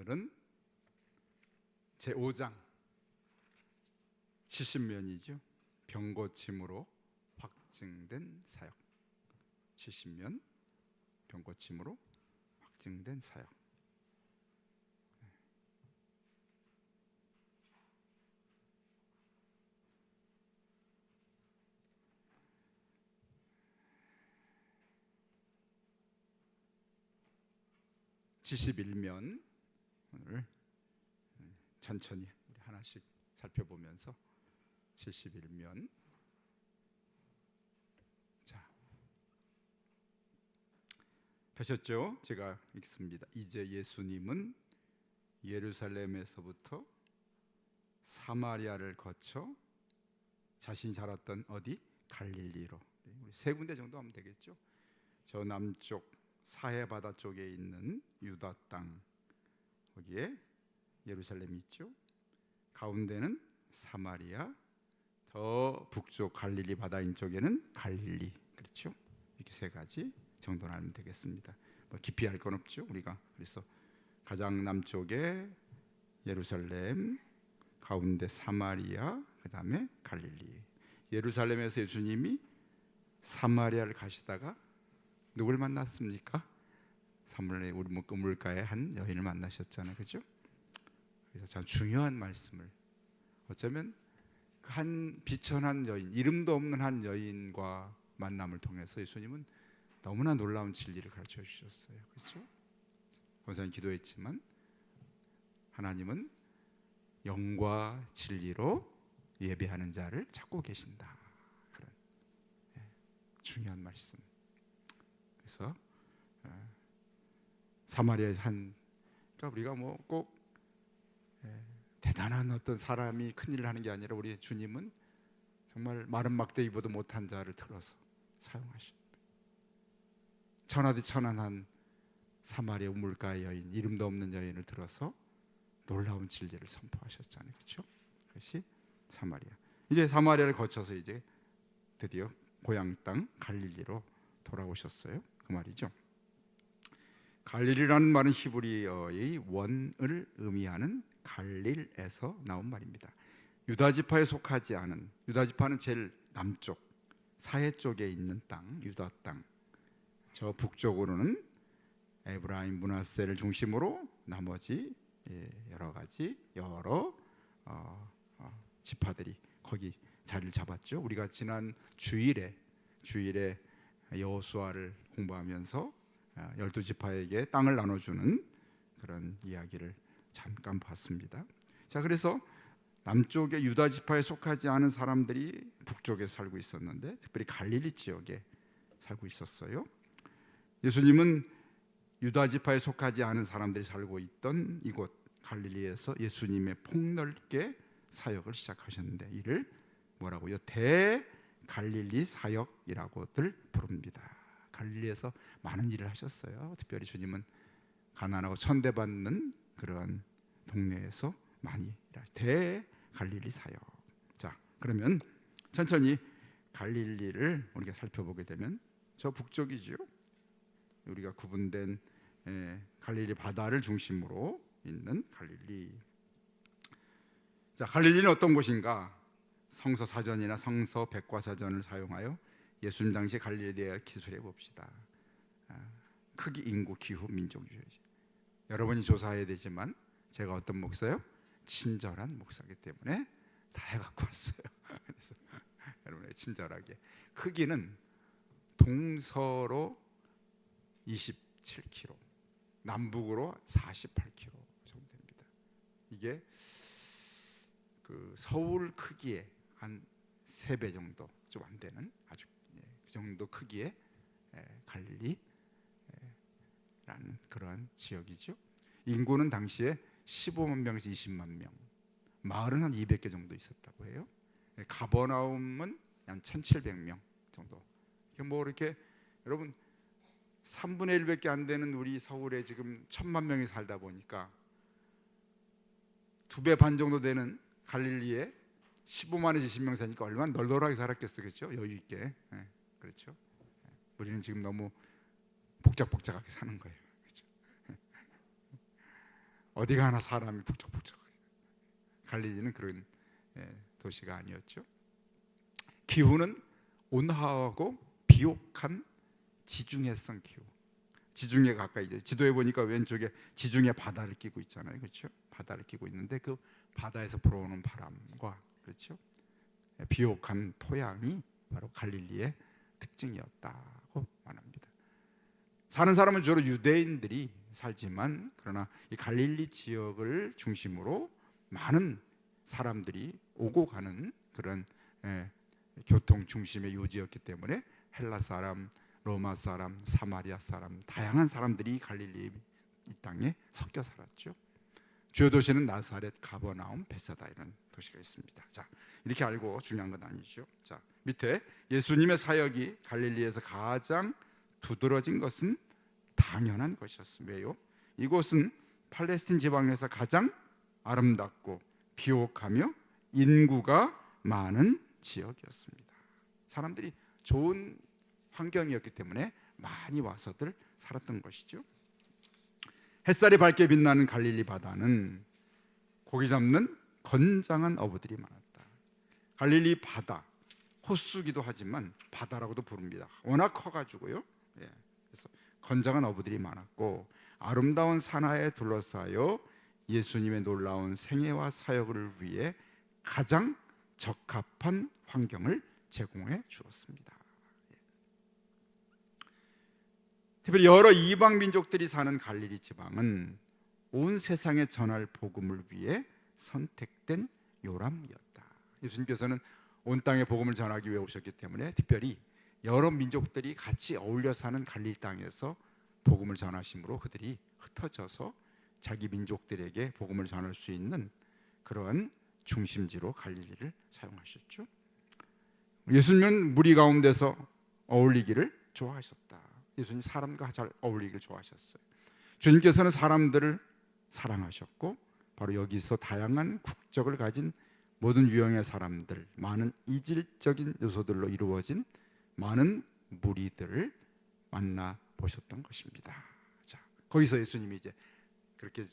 오늘은 제5장 70면이죠. 병고침으로 확증된 사역. 70면 병고침으로 확증된 사역. (71면) 오늘 천천히 우리 하나씩 살펴보면서 71면. 자, 보셨죠? 제가 읽습니다. 이제 예수님은 예루살렘에서부터 사마리아를 거쳐 자신이 자랐던 어디? 갈릴리로. 우리 세 군데 정도 하면 되겠죠. 저 남쪽 사해 바다 쪽에 있는 유다 땅, 거기에 예루살렘이 있죠. 가운데는 사마리아, 더 북쪽 갈릴리 바다인 쪽에는 갈릴리. 그렇죠? 이렇게 세 가지 정도는 알면 되겠습니다. 뭐 깊이 할 건 없죠. 우리가 그래서 가장 남쪽에 예루살렘, 가운데 사마리아, 그 다음에 갈릴리. 예루살렘에서 예수님이 사마리아를 가시다가 누굴 만났습니까? 사물의 우물가에 한 여인을 만나셨잖아요, 그죠? 그래서 참 중요한 말씀을, 어쩌면 한 비천한 여인, 이름도 없는 한 여인과 만남을 통해서 예수님은 너무나 놀라운 진리를 가르쳐 주셨어요, 그렇죠? 원사님 기도했지만 하나님은 영과 진리로 예배하는 자를 찾고 계신다. 그런 중요한 말씀. 그래서 사마리아에서 그러니까 우리가 뭐 꼭 대단한 어떤 사람이 큰일을 하는 게 아니라 우리 주님은 정말 마른 막대기보다 못한 자를 들어서 사용하십니다. 천하디 천한한 사마리아 우물가의 여인, 이름도 없는 여인을 들어서 놀라운 진리를 선포하셨잖아요, 그렇죠? 그것이 사마리아. 이제 사마리아를 거쳐서 이제 드디어 고향 땅 갈릴리로 돌아오셨어요, 그 말이죠. 갈릴리라는 말은 히브리어의 원을 의미하는 갈릴에서 나온 말입니다. 유다 지파에 속하지 않은, 유다 지파는 제일 남쪽 사해 쪽에 있는 땅, 유다 땅. 저 북쪽으로는 에브라임 므낫세를 중심으로 나머지 여러 지파들이 거기 자리를 잡았죠. 우리가 지난 주일에 여호수아를 공부하면서 12지파에게 땅을 나눠주는 그런 이야기를 잠깐 봤습니다. 자, 그래서 남쪽의 유다 지파에 속하지 않은 사람들이 북쪽에 살고 있었는데, 특별히 갈릴리 지역에 살고 있었어요. 예수님은 유다 지파에 속하지 않은 사람들이 살고 있던 이곳 갈릴리에서 예수님의 폭넓게 사역을 시작하셨는데, 이를 뭐라고요? 대갈릴리 사역이라고들 부릅니다. 갈릴리에서 많은 일을 하셨어요. 특별히 주님은 가난하고 천대받는 그런 동네에서 많이 대갈릴리 사역. 자, 그러면 천천히 갈릴리를 우리가 살펴보게 되면 저 북쪽이죠. 우리가 구분된 갈릴리 바다를 중심으로 있는 갈릴리. 자, 갈릴리는 어떤 곳인가? 성서 사전이나 성서 백과사전을 사용하여 예수님 당시 갈릴리에 대해 기술해 봅시다. 크기, 인구, 기후, 민족주의. 여러분이 조사해야 되지만 제가 어떤 목사요? 친절한 목사이기 때문에 다 해갖고 왔어요. 그래서 여러분의 친절하게. 크기는 동서로 27km, 남북으로 48km 정도 됩니다. 이게 그 서울 크기의 한 3배 정도 좀 안 되는 아주 그 정도 크기의 갈릴리라는 그러한 지역이죠. 인구는 당시에 15만 명에서 20만 명, 마을은 한 200개 정도 있었다고 해요. 가버나움은 한 1,700명 정도. 뭐 이렇게 여러분 3분의 1밖에 안 되는 우리 서울에 지금 1,000만 명이 살다 보니까 2배 반 정도 되는 갈릴리에 15만에서 20명 사니까 얼마나 널널하게 살았겠어, 그렇죠? 여유 있게. 그렇죠? 우리는 지금 너무 복잡하게 사는 거예요, 그렇죠? 어디 가나 사람이 북적북적. 갈릴리는 그런 도시가 아니었죠. 기후는 온화하고 비옥한 지중해성 기후. 지중해 가까이, 지도에 보니까 왼쪽에 지중해 바다를 끼고 있잖아요, 그렇죠? 바다를 끼고 있는데 그 바다에서 불어오는 바람과, 그렇죠, 비옥한 토양이 바로 갈릴리의 특징이었다고 말합니다. 사는 사람은 주로 유대인들이 살지만, 그러나 이 갈릴리 지역을 중심으로 많은 사람들이 오고 가는 그런 교통 중심의 요지였기 때문에 헬라 사람, 로마 사람, 사마리아 사람, 다양한 사람들이 갈릴리 이 땅에 섞여 살았죠. 주요 도시는 나사렛, 가버나움, 베사다 이런 도시가 있습니다. 자, 이렇게 알고 중요한 건 아니죠. 자, 밑에 예수님의 사역이 갈릴리에서 가장 두드러진 것은 당연한 것이었습니다. 왜요? 이곳은 팔레스틴 지방에서 가장 아름답고 비옥하며 인구가 많은 지역이었습니다. 사람들이 좋은 환경이었기 때문에 많이 와서들 살았던 것이죠. 햇살이 밝게 빛나는 갈릴리 바다는 고기 잡는 건장한 어부들이 많았다. 갈릴리 바다, 호수기도 하지만 바다라고도 부릅니다. 워낙 커가지고요. 그래서 건장한 어부들이 많았고, 아름다운 산하에 둘러싸여 예수님의 놀라운 생애와 사역을 위해 가장 적합한 환경을 제공해 주었습니다. 특별히 여러 이방 민족들이 사는 갈릴리 지방은 온 세상에 전할 복음을 위해 선택된 요람이었다. 예수님께서는 온 땅에 복음을 전하기 위해 오셨기 때문에 특별히 여러 민족들이 같이 어울려 사는 갈릴리 땅에서 복음을 전하심으로 그들이 흩어져서 자기 민족들에게 복음을 전할 수 있는 그런 중심지로 갈릴리를 사용하셨죠. 예수님은 무리 가운데서 어울리기를 좋아하셨다. 예수님 사람과 잘 어울리기를 좋아하셨어요. 주님께서는 사람들을 사랑하셨고, 바로 여기서 다양한 국적을 가진 모든 유형의 사람들, 많은 이질적인 요소들로 이루어진 많은 무리들을 만나 보셨던 것입니다. 자, 거기서 예수님이 이제 그렇게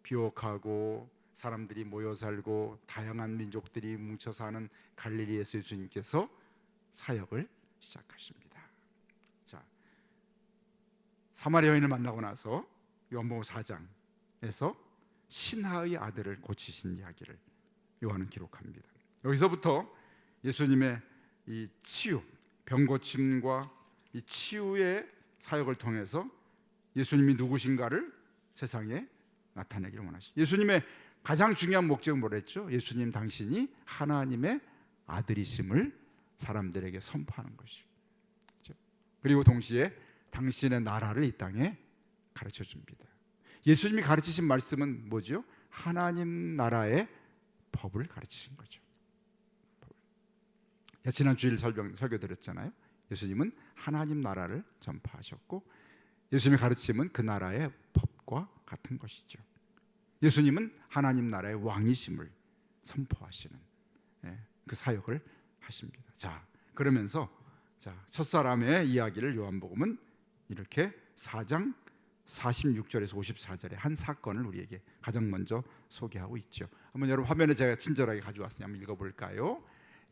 비옥하고 사람들이 모여 살고 다양한 민족들이 뭉쳐 사는 갈릴리에서 예수님께서 사역을 시작하십니다. 자, 사마리아 여인을 만나고 나서 요한복음 4장에서 신하의 아들을 고치신 이야기를 요한은 기록합니다. 여기서부터 예수님의 이 치유, 병 고침과 이 치유의 사역을 통해서 예수님이 누구신가를 세상에 나타내기를 원하시죠. 예수님의 가장 중요한 목적은 뭐랬죠? 예수님 당신이 하나님의 아들이심을 사람들에게 선포하는 것이죠. 그리고 동시에 당신의 나라를 이 땅에 가르쳐 줍니다. 예수님이 가르치신 말씀은 뭐죠? 하나님 나라의 법을 가르치신 거죠. 지난 주일 설교 드렸잖아요. 예수님은 하나님 나라를 전파하셨고, 예수님의 가르침은 그 나라의 법과 같은 것이죠. 예수님은 하나님 나라의 왕이심을 선포하시는 그 사역을 하십니다. 자, 그러면서 첫사람의 이야기를 요한복음은 이렇게 4장 46절에서 54절의 한 사건을 우리에게 가장 먼저 소개하고 있죠. 한번 여러분 화면에 제가 친절하게 가져왔으니 한번 읽어볼까요?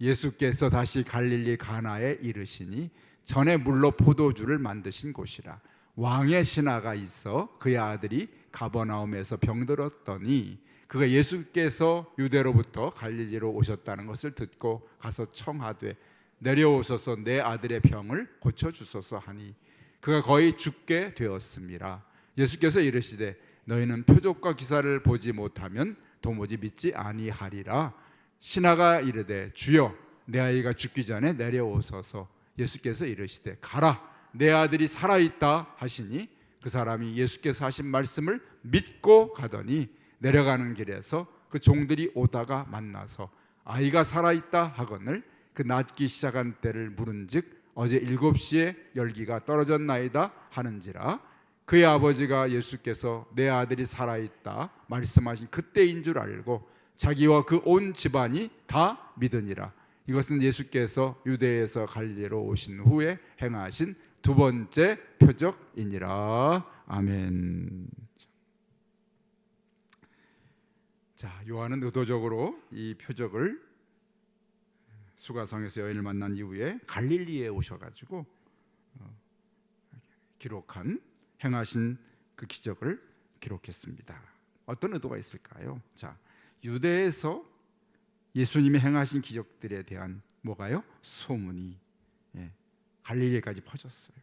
예수께서 다시 갈릴리 가나에 이르시니 전에 물로 포도주를 만드신 곳이라. 왕의 신하가 있어 그의 아들이 가버나움에서 병들었더니 그가 예수께서 유대로부터 갈릴리로 오셨다는 것을 듣고 가서 청하되 내려오소서 내 아들의 병을 고쳐주소서 하니 그가 거의 죽게 되었습니다. 예수께서 이르시되 너희는 표적과 기사를 보지 못하면 도무지 믿지 아니하리라. 신하가 이르되 주여 내 아이가 죽기 전에 내려오소서. 예수께서 이르시되 가라 내 아들이 살아있다 하시니 그 사람이 예수께서 하신 말씀을 믿고 가더니 내려가는 길에서 그 종들이 오다가 만나서 아이가 살아있다 하거늘 그 낫기 시작한 때를 물은즉 어제 7시에 열기가 떨어졌나이다 하는지라. 그의 아버지가 예수께서 내 아들이 살아있다 말씀하신 그때인 줄 알고 자기와 그 온 집안이 다 믿으니라. 이것은 예수께서 유대에서 갈릴리로 오신 후에 행하신 두 번째 표적이니라. 아멘. 자, 요한은 의도적으로 이 표적을 수가성에서 여인을 만난 이후에 갈릴리에 오셔가지고 기록한 행하신 그 기적을 기록했습니다. 어떤 의도가 있을까요? 자, 유대에서 예수님이 행하신 기적들에 대한 뭐가요? 소문이 갈릴리까지 퍼졌어요.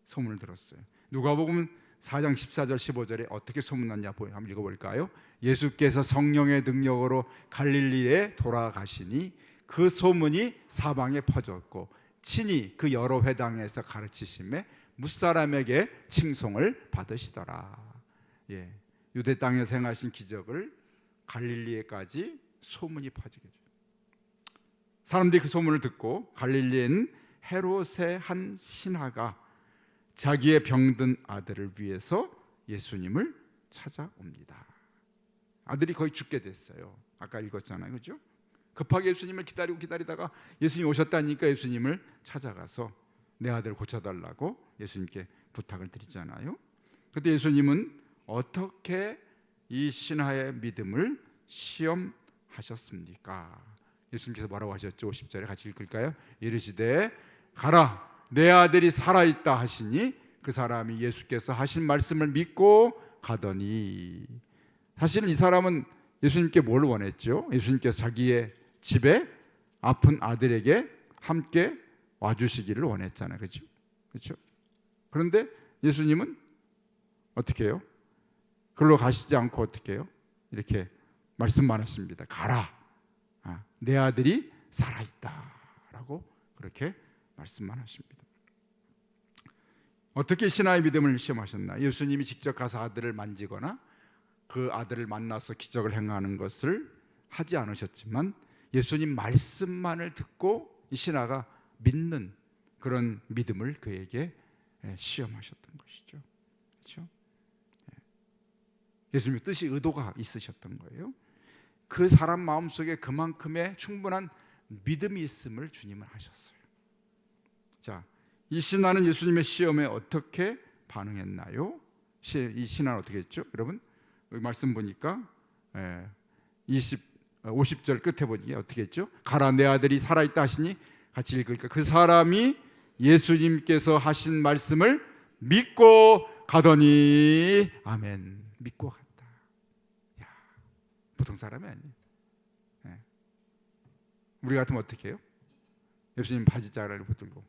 소문을 들었어요. 누가복음 4장 14절 15절에 어떻게 소문났냐 한번 읽어볼까요? 예수께서 성령의 능력으로 갈릴리에 돌아가시니 그 소문이 사방에 퍼졌고 친히 그 여러 회당에서 가르치심에 무사람에게 칭송을 받으시더라. 유대 땅에서 행하신 기적을 갈릴리에까지 소문이 퍼지게 돼요. 사람들이 그 소문을 듣고 갈릴리에는 헤롯의 한 신하가 자기의 병든 아들을 위해서 예수님을 찾아옵니다. 아들이 거의 죽게 됐어요. 아까 읽었잖아요, 그렇죠? 급하게 예수님을 기다리다가 예수님 오셨다니까 예수님을 찾아가서 내 아들 고쳐달라고 예수님께 부탁을 드리잖아요. 그때 예수님은 어떻게 이 신하의 믿음을 시험하셨습니까? 예수님께서 뭐라고 하셨죠? 50절에 같이 읽을까요? 이르시되 가라 내 아들이 살아있다 하시니 그 사람이 예수께서 하신 말씀을 믿고 가더니, 사실은 이 사람은 예수님께 뭘 원했죠? 예수님께서 자기의 집에 아픈 아들에게 함께 와주시기를 원했잖아요. 그렇죠? 그렇죠? 그런데 예수님은 어떻게 해요? 그걸로 가시지 않고 어떻게 해요? 이렇게 말씀만 하십니다. 가라, 내 아들이 살아있다 라고 그렇게 말씀만 하십니다. 어떻게 신하의 믿음을 시험하셨나? 예수님이 직접 가서 아들을 만지거나 그 아들을 만나서 기적을 행하는 것을 하지 않으셨지만 예수님 말씀만을 듣고 이 신하가 믿는 그런 믿음을 그에게 시험하셨던 것이죠. 그렇죠? 예수님의 뜻이 의도가 있으셨던 거예요. 그 사람 마음속에 그만큼의 충분한 믿음이 있음을 주님은 하셨어요. 자, 이 신하는 예수님의 시험에 어떻게 반응했나요? 이 신하는 어떻게 했죠? 여러분 말씀 보니까 50절 끝에 보니까 어떻게 했죠? 가라 내 아들이 살아있다 하시니 같이 읽으니까 그 사람이 예수님께서 하신 말씀을 믿고 가더니, 아멘. 믿고 갔다. 야, 보통 사람이 아니에요. 우리 같으면 어떻게 해요? 예수님 바지자락을 붙들고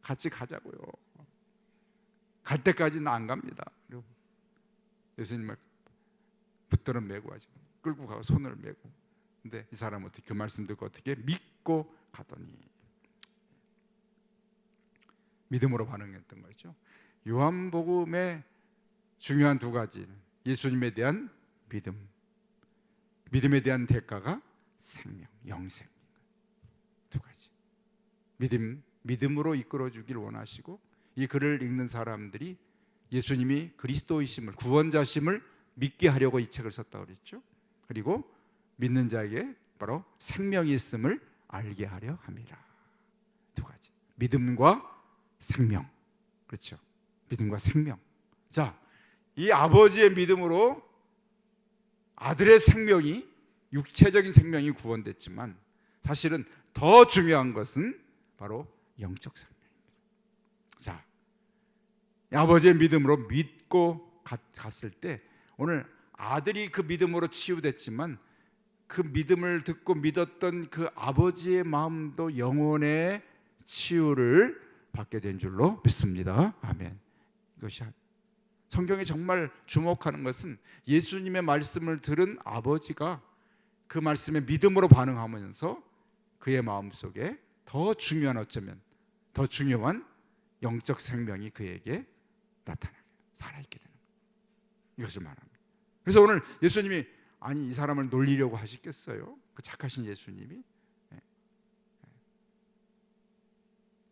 같이 가자고요. 갈 때까지 나 안 갑니다. 예수님 막 붙들어 메고 하죠. 끌고 가고 손을 메고. 근데 이 사람은 어떻게 그 말씀 듣고 어떻게 믿고 가더니, 믿음으로 반응했던 거죠. 요한복음의 중요한 두 가지, 예수님에 대한 믿음, 믿음에 대한 대가가 생명, 영생. 두 가지. 믿음으로 이끌어주길 원하시고, 이 글을 읽는 사람들이 예수님이 그리스도이심을, 구원자심을 믿게 하려고 이 책을 썼다고 그랬죠. 그리고 믿는 자에게 바로 생명이 있음을 알게 하려 합니다. 두 가지. 믿음과 생명. 그렇죠. 믿음과 생명. 자, 이 아버지의 믿음으로 아들의 생명이, 육체적인 생명이 구원됐지만 사실은 더 중요한 것은 바로 영적 생명입니다. 자, 아버지의 믿음으로 믿고 갔을 때, 오늘 아들이 그 믿음으로 치유됐지만 그 믿음을 듣고 믿었던 그 아버지의 마음도 영혼의 치유를 받게 된 줄로 믿습니다. 아멘. 이것이 성경에 정말 주목하는 것은 예수님의 말씀을 들은 아버지가 그 말씀에 믿음으로 반응하면서 그의 마음속에 더 중요한, 어쩌면 더 중요한 영적 생명이 그에게 나타나게, 살아있게 되는 거예요. 이것을 말합니다. 그래서 오늘 예수님이 아니 이 사람을 놀리려고 하시겠어요? 그 착하신 예수님이.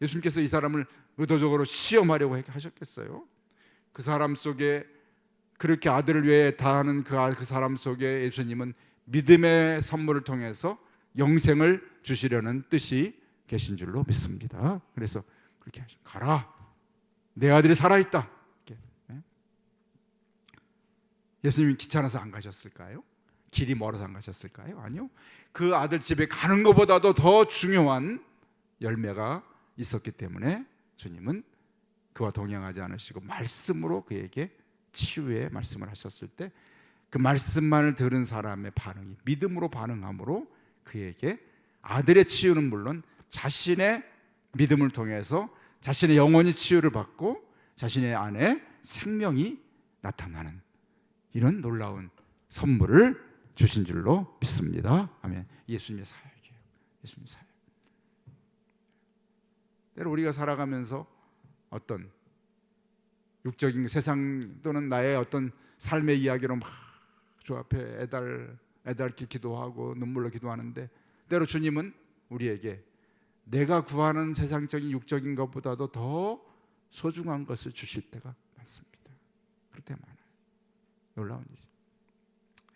예수님께서 이 사람을 의도적으로 시험하려고 하셨겠어요? 그 사람 속에, 그렇게 아들을 위해 다하는 그 사람 속에 예수님은 믿음의 선물을 통해서 영생을 주시려는 뜻이 계신 줄로 믿습니다. 그래서 그렇게 하시고, 가라 내 아들이 살아있다. 예수님이 귀찮아서 안 가셨을까요? 길이 멀어서 안 가셨을까요? 아니요. 그 아들 집에 가는 것보다도 더 중요한 열매가 있었기 때문에 주님은 그와 동행하지 않으시고 말씀으로 그에게 치유의 말씀을 하셨을 때 그 말씀만을 들은 사람의 반응이 믿음으로 반응함으로 그에게 아들의 치유는 물론 자신의 믿음을 통해서 자신의 영혼이 치유를 받고 자신의 안에 생명이 나타나는 이런 놀라운 선물을 주신 줄로 믿습니다. 아멘. 예수님의 사역이에요. 예수님의 사역. 때로 우리가 살아가면서 어떤 육적인 세상 또는 나의 어떤 삶의 이야기로 막 주 앞에 애달게 기도하고 눈물로 기도하는데 때로 주님은 우리에게 내가 구하는 세상적인 육적인 것보다도 더 소중한 것을 주실 때가 많습니다. 그럴 때 많아요. 놀라운 일이죠.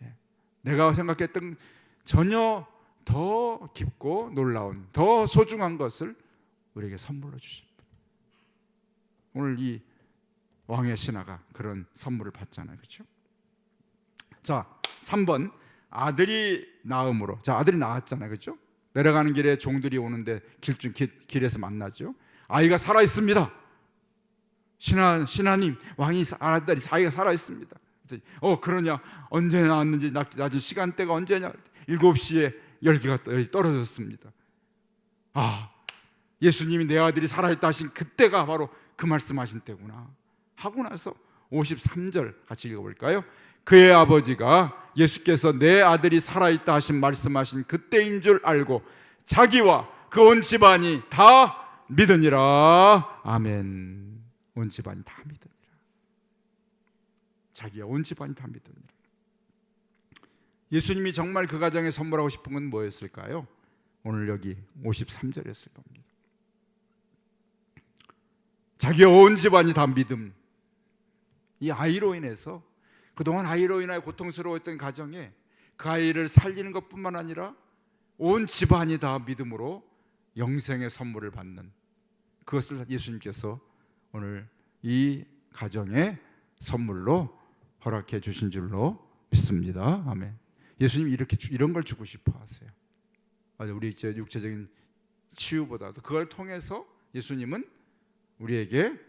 예. 내가 생각했던 전혀 더 깊고 놀라운 더 소중한 것을 우리에게 선물로 주십니다. 오늘 이 왕의 신하가 그런 선물을 받잖아요. 그렇죠? 자, 3번 아들이 낳음으로. 자, 아들이 낳았잖아요. 그렇죠? 내려가는 길에 종들이 오는데 길에서 만나죠. 아이가 살아 있습니다. 신하님, 왕이 아들이 아이가 살아 있습니다. 그러냐? 언제 낳았는지 낮은 시간대가 언제냐? 7시에 열기가 떨어졌습니다. 예수님이 내 아들이 살아있다 하신 그때가 바로 그 말씀하신 때구나 하고 나서 53절 같이 읽어볼까요? 그의 아버지가 예수께서 내 아들이 살아있다 하신 말씀하신 그때인 줄 알고 자기와 그 온 집안이 다 믿으니라. 아멘. 온 집안이 다 믿으니라. 자기와 온 집안이 다 믿으니라. 예수님이 정말 그 가정에 선물하고 싶은 건 뭐였을까요? 오늘 여기 53절이었을 겁니다. 자기의 온 집안이 다 믿음. 이 아이로 인해서 그동안 아이로 인하여 고통스러웠던 가정에 그 아이를 살리는 것뿐만 아니라 온 집안이 다 믿음으로 영생의 선물을 받는 그것을 예수님께서 오늘 이 가정의 선물로 허락해 주신 줄로 믿습니다. 아멘. 예수님 이런 걸 주고 싶어 하세요. 우리 육체적인 치유보다도 그걸 통해서 예수님은 우리에게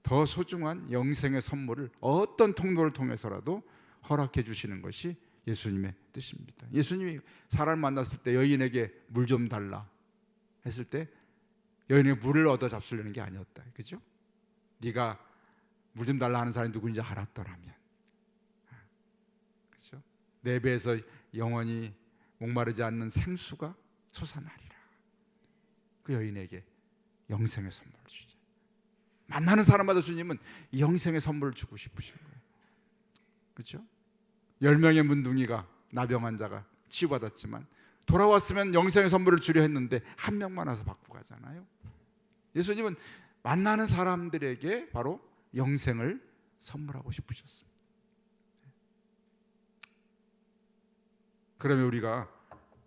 더 소중한 영생의 선물을 어떤 통로를 통해서라도 허락해 주시는 것이 예수님의 뜻입니다. 예수님이 사람을 만났을 때 여인에게 물 좀 달라 했을 때 여인에게 물을 얻어 잡수려는 게 아니었다. 그죠? 네가 물 좀 달라 하는 사람이 누구인지 알았더라면, 그죠? 내 배에서 영원히 목마르지 않는 생수가 솟아나리라. 그 여인에게 영생의 선물을 주죠. 만나는 사람마다 주님은 이 영생의 선물을 주고 싶으신 거예요. 그렇죠? 10명의 문둥이가 나병 환자가 치유받았지만 돌아왔으면 영생의 선물을 주려 했는데 한 명만 와서 받고 가잖아요. 예수님은 만나는 사람들에게 바로 영생을 선물하고 싶으셨습니다. 그러면 우리가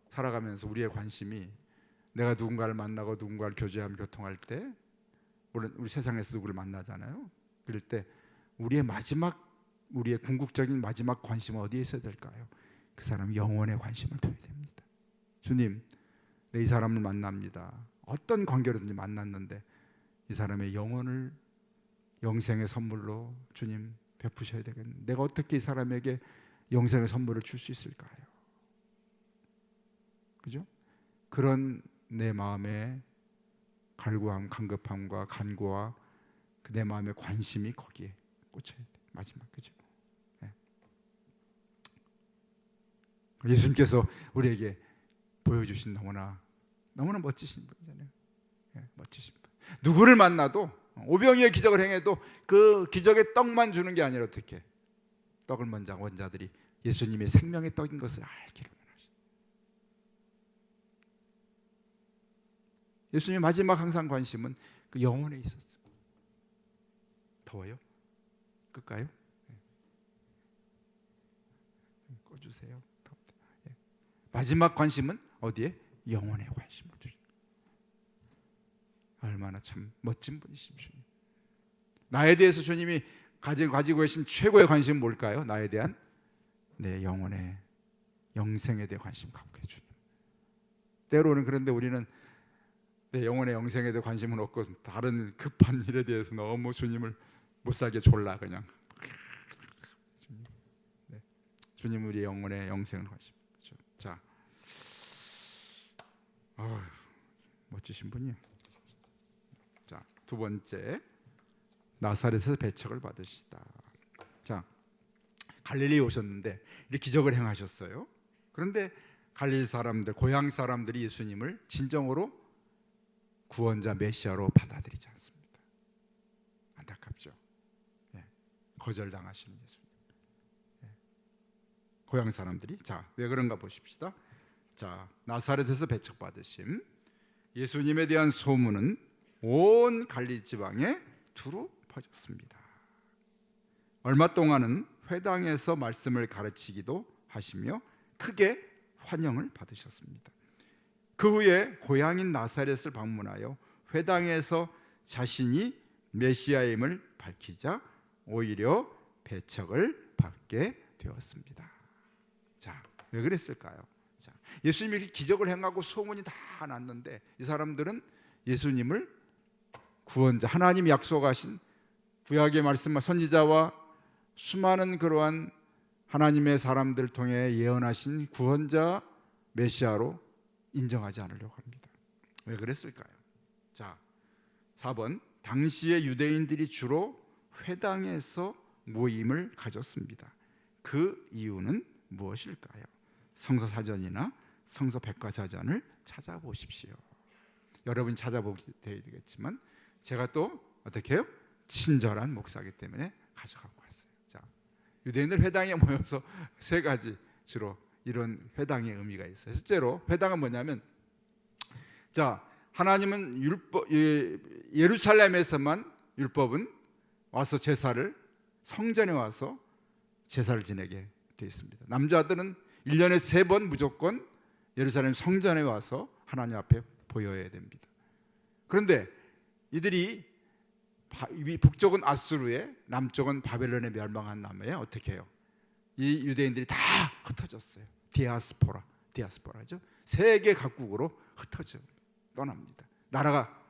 살아가면서 우리의 관심이 내가 누군가를 만나고 누군가를 교제하며 교통할 때 물론 우리 세상에서 누구를 만나잖아요. 그럴 때 우리의 궁극적인 마지막 관심은 어디에 있어야 될까요? 그 사람이 영혼에 관심을 둬야 됩니다. 주님, 내 이 사람을 만납니다. 어떤 관계로든지 만났는데 이 사람의 영혼을 영생의 선물로 주님 베푸셔야 되겠는데 내가 어떻게 이 사람에게 영생의 선물을 줄 수 있을까요? 그죠? 그런 내 마음의 갈구함, 간급함과 간구와 내 마음의 관심이 거기에 꽂혀야 돼. 마지막, 그죠? 네. 예수님께서 우리에게 보여주신 너무나 멋지신 분이잖아요. 네, 멋지신 분. 누구를 만나도 오병이의 기적을 행해도 그 기적의 떡만 주는 게 아니라 어떻게 떡을 원자들이 예수님의 생명의 떡인 것을 알기를 원하시죠. 예수님의 마지막 항상 관심은 그 영혼에 있었어요. 더워요? 끌까요? 꺼주세요. 마지막 관심은 어디에? 영혼에 관심을 두죠. 얼마나 참 멋진 분이십시오. 나에 대해서 주님이 가지고 계신 최고의 관심은 뭘까요? 나에 대한 내 영혼의 영생에 대해 관심 갖게 해주는. 때로는 그런데 우리는 내 영혼의 영생에 대해 관심은 없고 다른 급한 일에 대해서 너무 주님을 못 살게 졸라 그냥. 네. 주님 우리 영혼의 영생을 관심. 자, 멋지신 분이요. 자, 두 번째, 나사렛에서 배척을 받으시다. 자, 갈릴리에 오셨는데 이렇게 기적을 행하셨어요. 그런데 갈릴리 사람들, 고향 사람들이 예수님을 진정으로 구원자 메시아로 받아들이지 않습니다. 안타깝죠. 네. 거절당하시는 예수님. 네. 고향 사람들이. 자, 왜 그런가 보십시다. 자, 나사렛에서 배척받으심. 예수님에 대한 소문은 온 갈릴리 지방에 두루 퍼졌습니다. 얼마 동안은 회당에서 말씀을 가르치기도 하시며 크게 환영을 받으셨습니다. 그 후에 고향인 나사렛을 방문하여 회당에서 자신이 메시아임을 밝히자 오히려 배척을 받게 되었습니다. 자, 왜 그랬을까요? 자, 예수님이 이렇게 기적을 행하고 소문이 다 났는데 이 사람들은 예수님을 구원자, 하나님이 약속하신 구약의 말씀과 선지자와 수많은 그러한 하나님의 사람들 통해 예언하신 구원자 메시아로 인정하지 않으려고 합니다. 왜 그랬을까요? 자, 4번, 당시의 유대인들이 주로 회당에서 모임을 가졌습니다. 그 이유는 무엇일까요? 성서사전이나 성서백과사전을 찾아보십시오. 여러분이 찾아보게 되겠지만 제가 또 어떻게 해요? 친절한 목사이기 때문에 가져갖고 왔어요. 자, 유대인들 회당에 모여서 세 가지 주로 이런 회당의 의미가 있어요. 실제로 회당은 뭐냐면, 자, 하나님은 율법, 예루살렘에서만 율법은 와서 제사를, 성전에 와서 제사를 지내게 되어 있습니다. 남자들은 1년에 3번 무조건 예루살렘 성전에 와서 하나님 앞에 보여야 됩니다. 그런데 이들이 북쪽은 아수르에, 남쪽은 바벨론에 멸망한 다음에 어떻게 해요? 이 유대인들이 다 흩어졌어요. 디아스포라죠. 세계 각국으로 흩어져 떠납니다. 나라가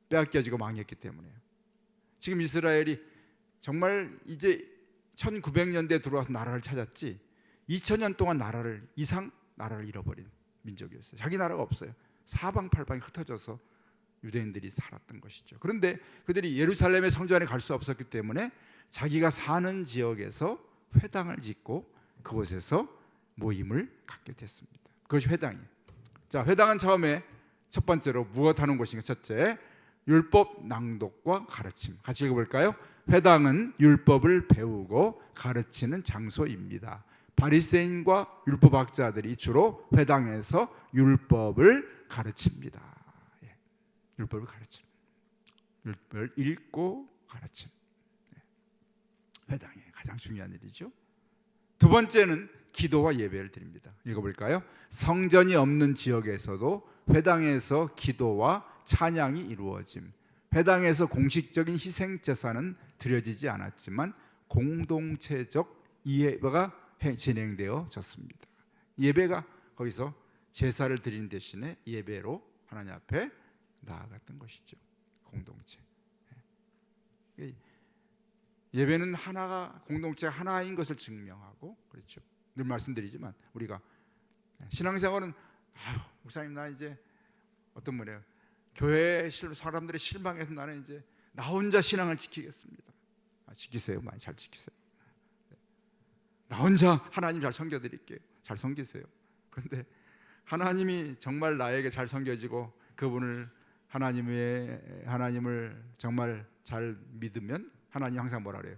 빼앗겨지고 망했기 때문에요. 지금 이스라엘이 정말 이제 1900년대에 들어와서 나라를 찾았지 2000년 동안 나라를 잃어버린 민족이었어요. 자기 나라가 없어요. 사방팔방이 흩어져서 유대인들이 살았던 것이죠. 그런데 그들이 예루살렘의 성전에 갈 수 없었기 때문에 자기가 사는 지역에서 회당을 짓고 그곳에서 모임을 갖게 됐습니다. 그것이 회당이에요. 자, 회당은 처음에 첫 번째로 무엇 하는 곳인가? 첫째, 율법 낭독과 가르침. 같이 읽어볼까요? 회당은 율법을 배우고 가르치는 장소입니다. 바리새인과 율법학자들이 주로 회당에서 율법을 가르칩니다. 율법을 가르침, 율법을 읽고 가르침. 회당이 가장 중요한 일이죠. 두 번째는 기도와 예배를 드립니다. 읽어볼까요? 성전이 없는 지역에서도 회당에서 기도와 찬양이 이루어짐. 회당에서 공식적인 희생 제사는 드려지지 않았지만 공동체적 예배가 진행되어졌습니다. 예배가 거기서 제사를 드리는 대신에 예배로 하나님 앞에 나아갔던 것이죠. 공동체. 예배는 하나가, 공동체 하나인 것을 증명하고, 그렇죠. 늘 말씀드리지만 우리가 신앙생활은 목사님 나 이제 어떤 분이에요. 교회 사람들의 실망해서 나는 이제 나 혼자 신앙을 지키겠습니다. 지키세요. 많이 잘 지키세요. 나 혼자 하나님 잘 섬겨드릴게요. 잘 섬기세요. 그런데 하나님이 정말 나에게 잘 섬겨지고 그분을 하나님을 정말 잘 믿으면 하나님 항상 뭐라 그래요?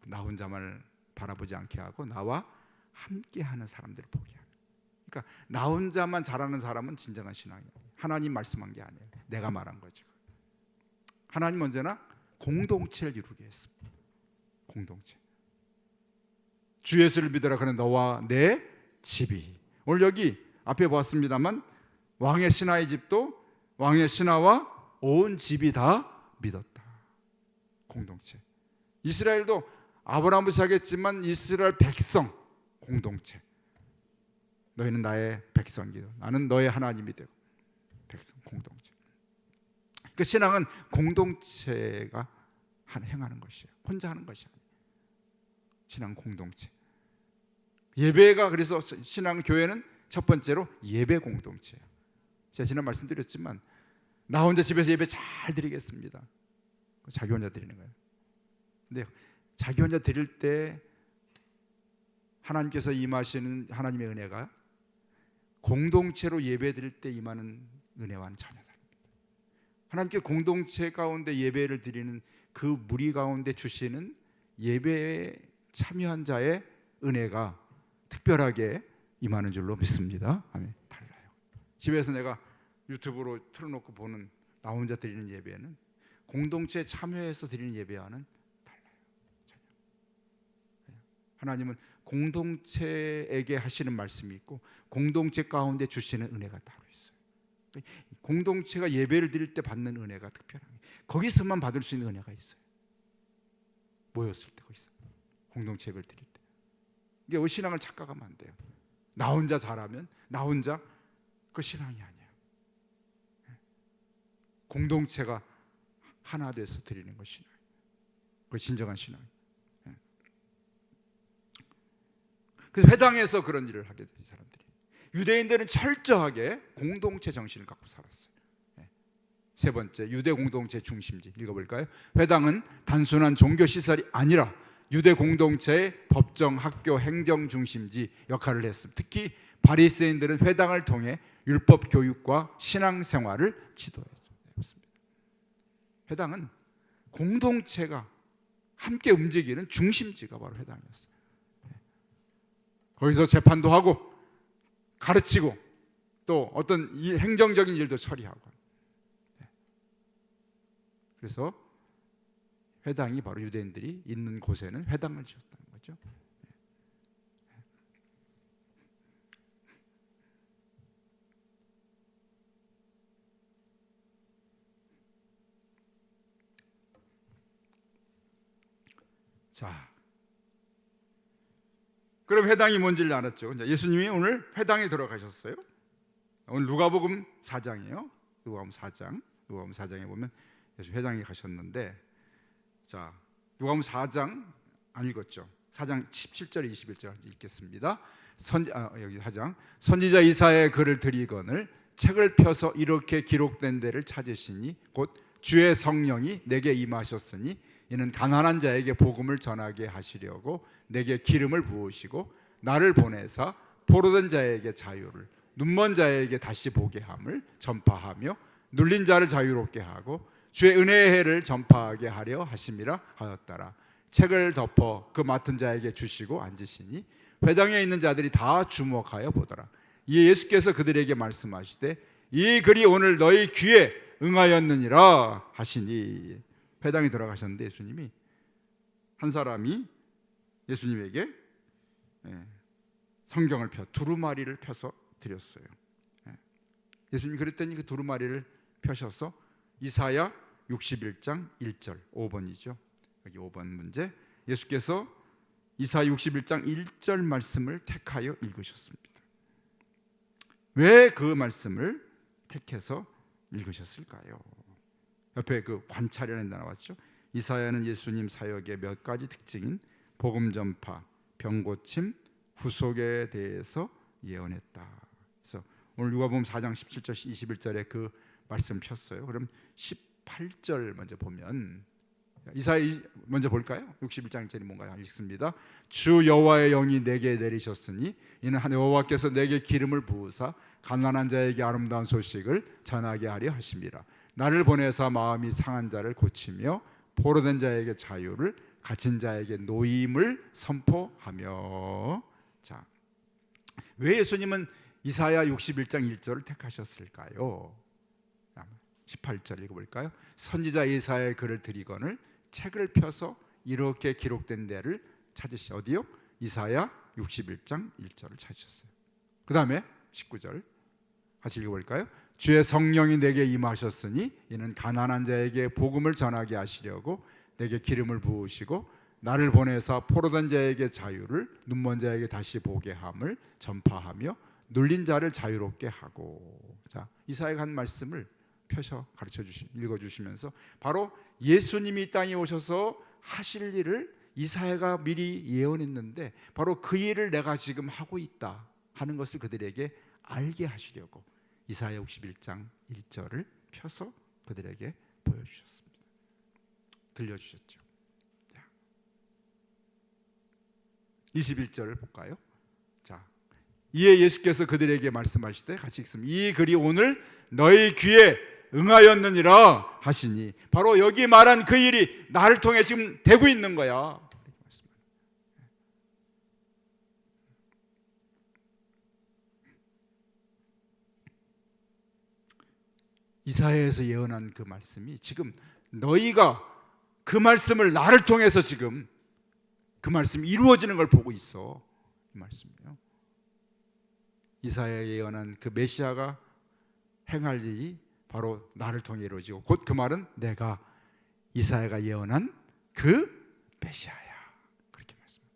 나 혼자만 바라보지 않게 하고 나와 함께하는 사람들을 보게 하는. 그러니까 나 혼자만 잘하는 사람은 진정한 신앙이에요. 하나님 말씀한 게 아니에요. 내가 말한 거죠. 하나님 언제나 공동체를 이루게 했습니다. 공동체. 주 예수를 믿으라 그는 너와 내 집이. 오늘 여기 앞에 보았습니다만 왕의 신하의 집도 왕의 신하와 온 집이 다 믿었다. 공동체. 이스라엘도 아브라함부터 시작했지만 이스라엘 백성 공동체. 너희는 나의 백성이고 나는 너의 하나님이 되고 백성 공동체. 그 신앙은 공동체가 행하는 것이에요. 혼자 하는 것이 아니에요. 신앙 공동체. 예배가 그래서 신앙 교회는 첫 번째로 예배 공동체예요. 제가 지난 말씀드렸지만 나 혼자 집에서 예배 잘 드리겠습니다. 자기 혼자 드리는 거예요. 근데 자기 혼자 드릴 때 하나님께서 임하시는 하나님의 은혜가 공동체로 예배 드릴 때 임하는 은혜와는 전혀 다릅니다. 하나님께 공동체 가운데 예배를 드리는 그 무리 가운데 주시는 예배에 참여한 자의 은혜가 특별하게 임하는 줄로 믿습니다. 아멘. 달라요. 집에서 내가 유튜브로 틀어놓고 보는 나 혼자 드리는 예배는 공동체에 참여해서 드리는 예배와는 달라요. 하나님은 공동체에게 하시는 말씀이 있고 공동체 가운데 주시는 은혜가 따로 있어요. 공동체가 예배를 드릴 때 받는 은혜가 특별한 거기서만 받을 수 있는 은혜가 있어요. 모였을 때 거기서 공동체 예배를 드릴 때. 이게 신앙을 착각하면 안 돼요. 나 혼자 잘하면 나 혼자 그 신앙이 아니에요. 공동체가 하나 돼서 드리는 것이 신앙. 그 진정한 신앙. 그래서 회당에서 그런 일을 하게 된 사람들이 유대인들은 철저하게 공동체 정신을 갖고 살았어요. 세 번째, 유대 공동체 중심지 읽어볼까요? 회당은 단순한 종교 시설이 아니라 유대 공동체의 법정, 학교, 행정 중심지 역할을 했습니다. 특히 바리새인들은 회당을 통해 율법 교육과 신앙 생활을 지도했습니다. 회당은 공동체가 함께 움직이는 중심지가 바로 회당이었어요. 거기서 재판도 하고 가르치고 또 어떤 행정적인 일도 처리하고. 그래서 회당이 바로 유대인들이 있는 곳에는 회당을 지었다는 거죠. 자, 그럼 회당이 뭔지를 알았죠. 예수님이 오늘 회당에 들어가셨어요. 오늘 누가복음 4장이에요. 누가복음 4장에 보면 예수 회당에 가셨는데, 자, 누가복음 4장 안 읽었죠? 4장 17절 21절 읽겠습니다. 여기 4장 선지자 이사야의 글을 드리거늘 책을 펴서 이렇게 기록된 데를 찾으시니 곧 주의 성령이 내게 임하셨으니 이는 가난한 자에게 복음을 전하게 하시려고 내게 기름을 부으시고 나를 보내사 포로된 자에게 자유를 눈먼 자에게 다시 보게 함을 전파하며 눌린 자를 자유롭게 하고 주의 은혜의 해를 전파하게 하려 하심이라 하였더라. 책을 덮어 그 맡은 자에게 주시고 앉으시니 회당에 있는 자들이 다 주목하여 보더라. 이에 예수께서 그들에게 말씀하시되 이 글이 오늘 너희 귀에 응하였느니라 하시니. 회당에 들어가셨는데 예수님이 한 사람이 예수님에게 성경을 두루마리를 펴서 드렸어요. 예수님이 그랬더니 그 두루마리를 펴셔서 이사야 61장 1절 5번이죠. 여기 5번 문제. 예수께서 이사야 61장 1절 말씀을 택하여 읽으셨습니다. 왜 그 말씀을 택해서 읽으셨을까요? 옆에 그 관찰이라는 데 나왔죠. 이사야는 예수님 사역의 몇 가지 특징인 복음 전파, 병 고침, 후속에 대해서 예언했다. 그래서 오늘 누가복음 4장 17절 21절에 그 말씀 폈어요. 그럼 18절 먼저 보면 이사야 먼저 볼까요? 61장 1절이 뭔가요? 읽습니다. 주 여호와의 영이 내게 내리셨으니 이는 여호와께서 내게 기름을 부으사 가난한 자에게 아름다운 소식을 전하게 하려 하심이라. 나를 보내사 마음이 상한 자를 고치며 포로된 자에게 자유를 갇힌 자에게 노임을 선포하며. 자, 왜 예수님은 이사야 61장 1절을 택하셨을까요? 18절 읽어볼까요? 선지자 이사야의 글을 드리거늘 책을 펴서 이렇게 기록된 데를 찾으시. 어디요? 이사야 61장 1절을 찾으셨어요. 그 다음에 19절 같이 읽어볼까요? 주의 성령이 내게 임하셨으니 이는 가난한 자에게 복음을 전하게 하시려고 내게 기름을 부으시고 나를 보내사 포로된 자에게 자유를, 눈먼 자에게 다시 보게 함을 전파하며 눌린 자를 자유롭게 하고. 자, 이사야가 한 말씀을 펴서 읽어주시면서 바로 예수님이 이 땅에 오셔서 하실 일을 이사야가 미리 예언했는데 바로 그 일을 내가 지금 하고 있다 하는 것을 그들에게 알게 하시려고 이사야 61장 1절을 펴서 그들에게 보여주셨습니다. 들려주셨죠. 21절을 볼까요? 자, 이에 예수께서 그들에게 말씀하시되, 같이 읽습니다. 이 글이 오늘 너희 귀에 응하였느니라 하시니, 바로 여기 말한 그 일이 나를 통해 지금 되고 있는 거야. 이사야에서 예언한 그 말씀이 지금 너희가 그 말씀을 나를 통해서 지금 그 말씀이 이루어지는 걸 보고 있어. 이 말씀이에요. 이사야에 예언한 그 메시아가 행할 일이 바로 나를 통해 이루어지고, 곧 그 말은 내가 이사야가 예언한 그 메시아야. 그렇게 말씀합니다.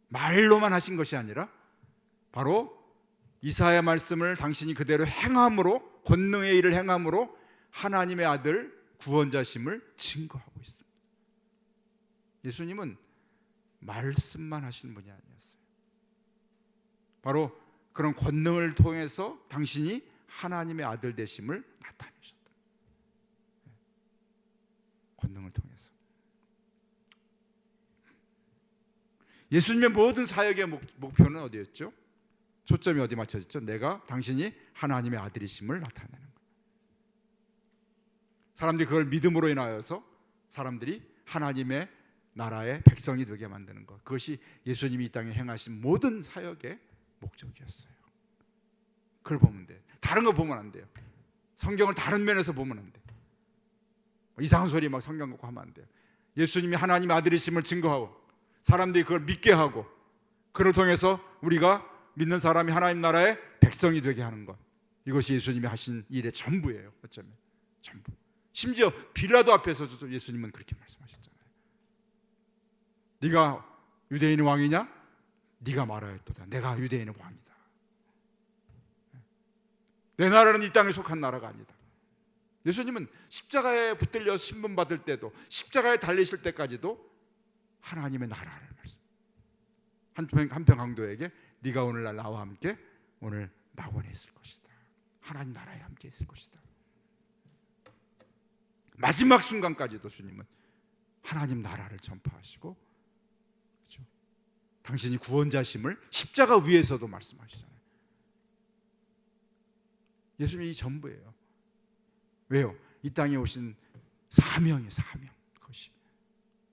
말로만 하신 것이 아니라 바로 이사야 말씀을 당신이 그대로 행함으로, 권능의 일을 행함으로 하나님의 아들 구원자심을 증거하고 있습니다. 예수님은 말씀만 하시는 분이 아니었어요. 바로 그런 권능을 통해서 당신이 하나님의 아들 되심을 나타내셨다. 권능을 통해서 예수님의 모든 사역의 목표는 어디였죠? 초점이 어디 맞춰졌죠? 내가 당신이 하나님의 아들이심을 나타내는 거예요. 사람들이 그걸 믿음으로 인하여서 사람들이 하나님의 나라의 백성이 되게 만드는 것, 그것이 예수님이 이 땅에 행하신 모든 사역의 목적이었어요. 그걸 보면 돼요. 다른 거 보면 안 돼요. 성경을 다른 면에서 보면 안 돼요. 이상한 소리 막 성경 갖고 하면 안 돼요. 예수님이 하나님의 아들이심을 증거하고 사람들이 그걸 믿게 하고, 그를 통해서 우리가 믿는 사람이 하나님 나라의 백성이 되게 하는 것, 이것이 예수님이 하신 일의 전부예요. 어쩌면 전부. 심지어 빌라도 앞에서도 예수님은 그렇게 말씀하셨잖아요. 네가 유대인의 왕이냐? 네가 말하였도다. 내가 유대인의 왕이다. 내 나라는 이 땅에 속한 나라가 아니다. 예수님은 십자가에 붙들려 신분받을 때도, 십자가에 달리실 때까지도 하나님의 나라를 한평 강도에게 네가 오늘날 나와 함께 오늘 낙원에 있을 것이다. 하나님 나라에 함께 있을 것이다. 마지막 순간까지도 주님은 하나님 나라를 전파하시고, 그렇죠? 당신이 구원자심을 십자가 위에서도 말씀하시잖아요. 예수님이 이 전부예요. 왜요? 이 땅에 오신 사명이에요. 사명. 그것이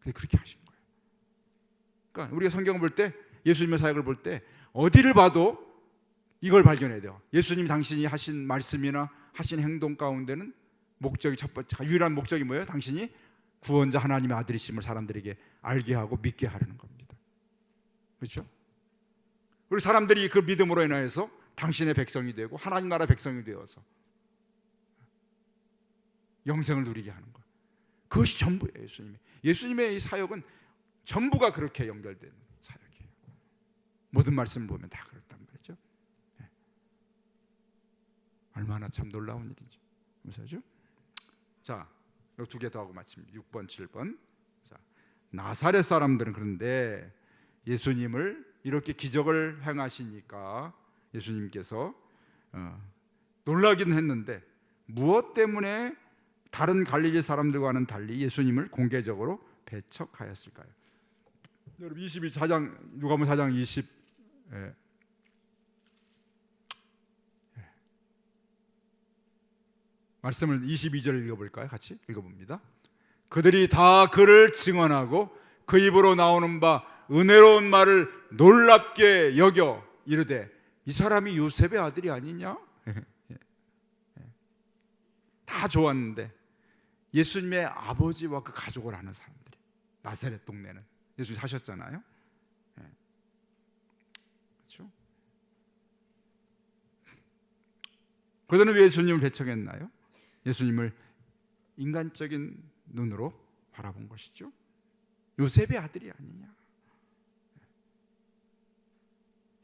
그렇게 하신 거예요. 그러니까 우리가 성경을 볼 때, 예수님의 사역을 볼 때 어디를 봐도 이걸 발견해야 돼요. 예수님이 당신이 하신 말씀이나 하신 행동 가운데는 목적이, 첫 번째 유일한 목적이 뭐예요? 당신이 구원자 하나님의 아들이심을 사람들에게 알게 하고 믿게 하려는 겁니다. 그렇죠? 우리 사람들이 그 믿음으로 인하여서 당신의 백성이 되고 하나님 나라 백성이 되어서 영생을 누리게 하는 것, 그것이 전부예요. 예수님의 이 사역은 전부가 그렇게 연결된 사역이에요. 모든 말씀을 보면 다 그렇단 말이죠. 얼마나 참 놀라운 일이죠. 무엇이죠? 자, 두 개 더 하고 마칩니다. 6번, 7번. 자, 나사렛 사람들은 그런데 예수님을 이렇게 기적을 행하시니까 예수님께서 놀라기는 했는데, 무엇 때문에 다른 갈릴리 사람들과는 달리 예수님을 공개적으로 배척하였을까요? 여러분 22장, 누가복음 4장 20 말씀을 22절 읽어볼까요? 같이 읽어봅니다. 그들이 다 그를 증언하고 그 입으로 나오는 바 은혜로운 말을 놀랍게 여겨 이르되, 이 사람이 요셉의 아들이 아니냐? 다 좋았는데 예수님의 아버지와 그 가족을 아는 사람들이, 나사렛 동네는 예수님 사셨잖아요. 그렇죠? 그들은 왜 예수님을 배척했나요? 예수님을 인간적인 눈으로 바라본 것이죠. 요셉의 아들이 아니냐.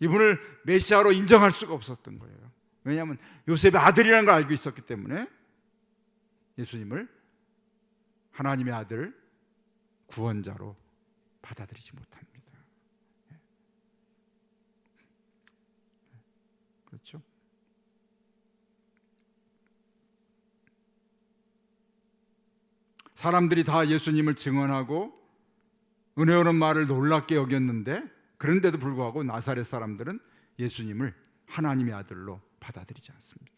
이분을 메시아로 인정할 수가 없었던 거예요. 왜냐하면 요셉의 아들이라는 걸 알고 있었기 때문에 예수님을 하나님의 아들, 구원자로 받아들이지 못합니다. 그렇죠? 사람들이 다 예수님을 증언하고 은혜로운 말을 놀랍게 여겼는데, 그런데도 불구하고 나사렛 사람들은 예수님을 하나님의 아들로 받아들이지 않습니다.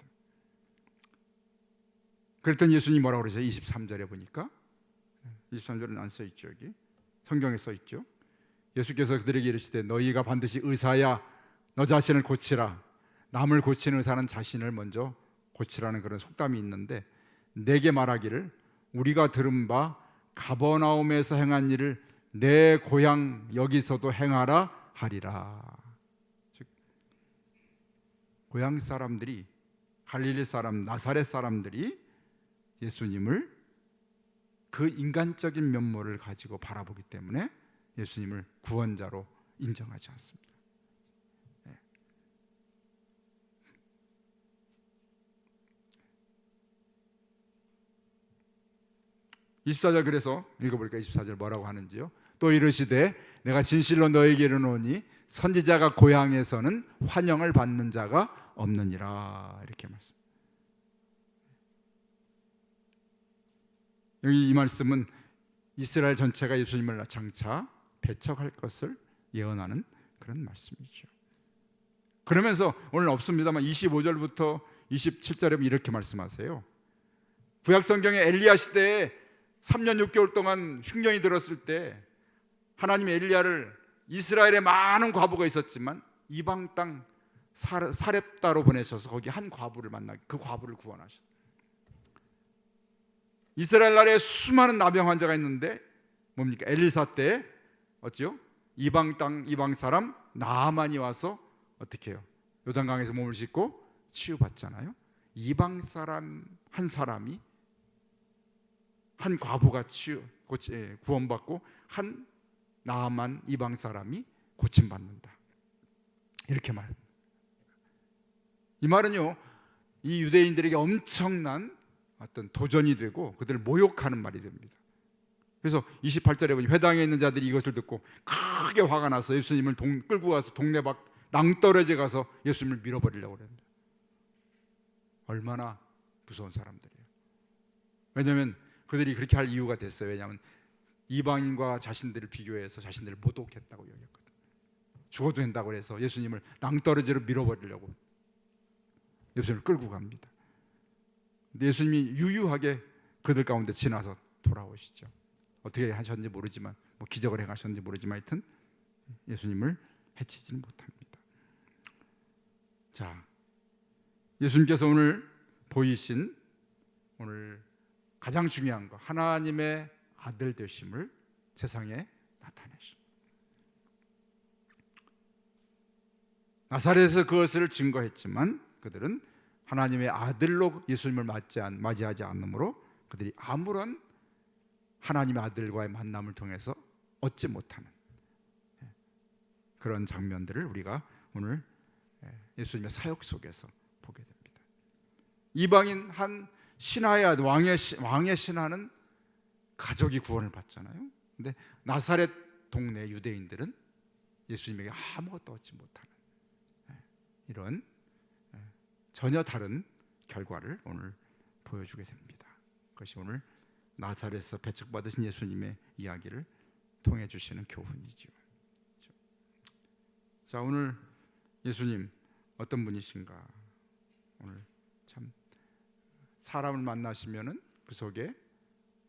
그랬더니 예수님이 뭐라고 그러죠? 23절에 보니까, 23절은 안 써있죠. 여기 성경에 써있죠. 예수께서 그들에게 이르시되 너희가 반드시 의사야 너 자신을 고치라. 남을 고치는 의사는 자신을 먼저 고치라는 그런 속담이 있는데, 내게 말하기를 우리가 들은 바 가버나움에서 행한 일을 내 고향 여기서도 행하라 하리라. 즉 고향 사람들이, 갈릴리 사람, 나사렛 사람들이 예수님을 그 인간적인 면모를 가지고 바라보기 때문에 예수님을 구원자로 인정하지 않습니다. 24절 그래서 읽어볼까? 24절 뭐라고 하는지요? 또 이르시되 내가 진실로 너에게 이르노니 선지자가 고향에서는 환영을 받는 자가 없느니라. 이렇게 말씀. 여기 이 말씀은 이스라엘 전체가 예수님을 장차 배척할 것을 예언하는 그런 말씀이죠. 그러면서 오늘 없습니다만 25절부터 27절에 이렇게 말씀하세요. 구약 성경의 엘리야 시대에 3년 6개월 동안 흉년이 들었을 때 하나님의 엘리야를, 이스라엘에 많은 과부가 있었지만 이방 땅 사렙다로 보내셔서 거기 한 과부를 만나게, 그 과부를 구원하셨어요. 이스라엘 나라에 수많은 나병 환자가 있는데 뭡니까? 엘리사 때 어찌요? 이방 땅 이방 사람 나아만이 와서 어떻게 해요? 요단강에서 몸을 씻고 치유받잖아요. 이방 사람 한 사람이, 한 과부가 구원받고 한 나아만 이방 사람이 고침받는다. 이렇게 말합니다. 이 말은요, 이 유대인들에게 엄청난 어떤 도전이 되고 그들을 모욕하는 말이 됩니다. 그래서 28절에 보니 회당에 있는 자들이 이것을 듣고 크게 화가 나서 예수님을 끌고 가서 동네 밖 낭떠러지에 가서 예수님을 밀어버리려고 그랬는데, 얼마나 무서운 사람들이에요. 왜냐하면 그들이 그렇게 할 이유가 됐어요. 왜냐하면 이방인과 자신들을 비교해서 자신들을 모독했다고 여겼거든요. 죽어도 된다고 해서 예수님을 낭떠러지로 밀어버리려고 예수님을 끌고 갑니다. 근데 예수님이 유유하게 그들 가운데 지나서 돌아오시죠. 어떻게 하셨는지 모르지만, 뭐 기적을 행하셨는지 모르지만 하여튼 예수님을 해치지는 못합니다. 자, 예수님께서 오늘 보이신 오늘 가장 중요한 거, 하나님의 아들 되심을 세상에 나타내십니다. 나사렛에서 그것을 증거했지만 그들은 하나님의 아들로 예수님을 맞이하지 않으므로 그들이 아무런 하나님의 아들과의 만남을 통해서 얻지 못하는 그런 장면들을 우리가 오늘 예수님의 사역 속에서 보게 됩니다. 이방인 한 신하의 왕의 신하는 가족이 구원을 받잖아요. 근데 나사렛 동네 유대인들은 예수님에게 아무것도 얻지 못하는 이런 전혀 다른 결과를 오늘 보여주게 됩니다. 그것이 오늘 나사렛에서 배척받으신 예수님의 이야기를 통해 주시는 교훈이죠. 자, 오늘 예수님 어떤 분이신가? 오늘 참 사람을 만나시면은 그 속에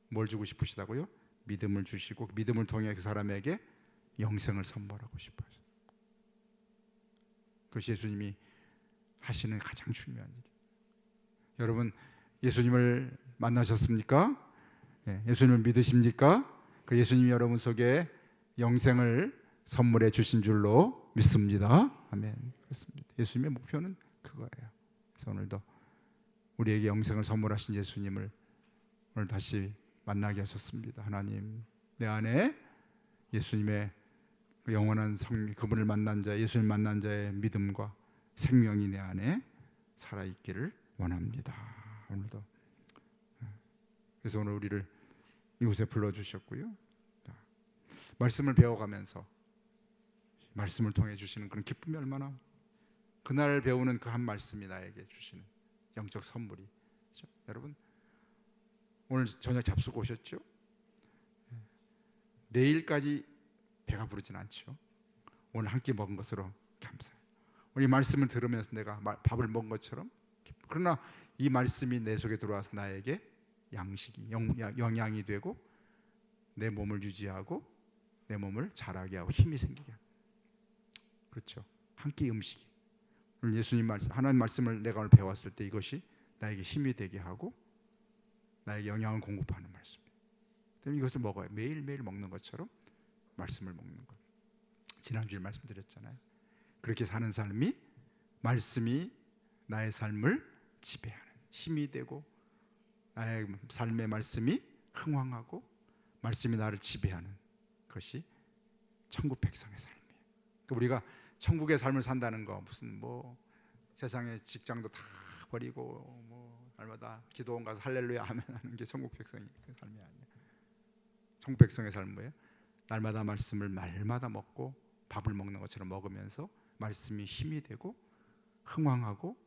뭘 주고 싶으시다고요? 믿음을 주시고 그 믿음을 통해 그 사람에게 영생을 선물하고 싶어요. 그것이 예수님이 하시는 가장 중요한 일이에요. 여러분, 예수님을 만나셨습니까? 네, 예수님을 믿으십니까? 그 예수님이 여러분 속에 영생을 선물해 주신 줄로 믿습니다. 아멘. 그렇습니다. 예수님의 목표는 그거예요. 그래서 오늘도 우리에게 영생을 선물하신 예수님을 오늘 다시 만나게 하셨습니다. 하나님, 내 안에 예수님의 그 영원한 성령, 그분을 만난 자, 예수님 만난 자의 믿음과 생명이 내 안에 살아있기를 원합니다. 오늘도 그래서 오늘 우리를 이곳에 불러주셨고요, 말씀을 배워가면서 말씀을 통해 주시는 그런 기쁨이 얼마나, 그날 배우는 그 한 말씀이 나에게 주시는 영적 선물이, 그렇죠? 여러분 오늘 저녁 잡수고 오셨죠? 내일까지 배가 부르진 않죠. 오늘 한 끼 먹은 것으로 감사해요. 오늘 이 말씀을 들으면서 내가 밥을 먹은 것처럼, 그러나 이 말씀이 내 속에 들어와서 나에게 양식이 영양이 되고 내 몸을 유지하고 내 몸을 자라게 하고 힘이 생기게 합니다. 그렇죠. 한 끼 음식이, 오늘 예수님 말씀, 하나님 말씀을 내가 오늘 배웠을 때 이것이 나에게 힘이 되게 하고 나에게 영양을 공급하는 말씀이에요. 이것을 먹어요. 매일매일 먹는 것처럼 말씀을 먹는 것. 지난주에 말씀드렸잖아요. 그렇게 사는 삶이, 말씀이 나의 삶을 지배하는 힘이 되고, 나의 삶의 말씀이 흥왕하고 말씀이 나를 지배하는 것이 천국 백성의 삶이에요. 그러니까 우리가 천국의 삶을 산다는 거, 무슨 뭐 세상의 직장도 다 버리고 뭐 날마다 기도원 가서 할렐루야 하면 하는 게 천국 백성의 삶이 아니에요. 천국 백성의 삶은 뭐예요? 날마다 말씀을 날마다 먹고 밥을 먹는 것처럼 먹으면서 말씀이 힘이 되고 흥왕하고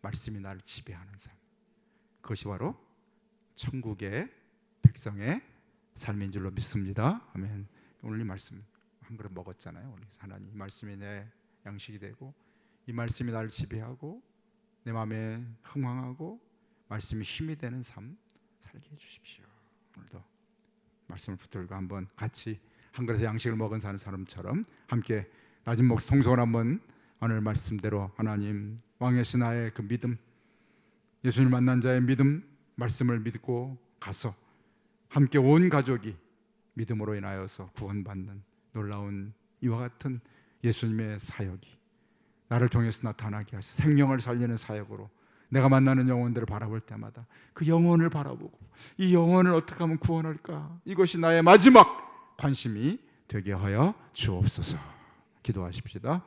말씀이 나를 지배하는 삶, 그것이 바로 천국의 백성의 삶인 줄로 믿습니다. 아멘. 오늘 이 말씀 한 그릇 먹었잖아요. 오늘 하나님 말씀이 내 양식이 되고 이 말씀이 나를 지배하고 내 마음에 흥왕하고 말씀이 힘이 되는 삶 살게 해주십시오. 오늘도 말씀을 붙들고 한번 같이 한 그릇의 양식을 먹은 사는 사람처럼 함께 낮은 목소리 통성을 한번 오늘 말씀대로, 하나님 왕이신 나의 그 믿음, 예수님 만난 자의 믿음, 말씀을 믿고 가서 함께 온 가족이 믿음으로 인하여서 구원받는 놀라운 이와 같은 예수님의 사역이 나를 통해서 나타나게 하셔서 생명을 살리는 사역으로 내가 만나는 영혼들을 바라볼 때마다 그 영혼을 바라보고 이 영혼을 어떻게 하면 구원할까, 이것이 나의 마지막 관심이 되게 하여 주옵소서. 기도하십시다.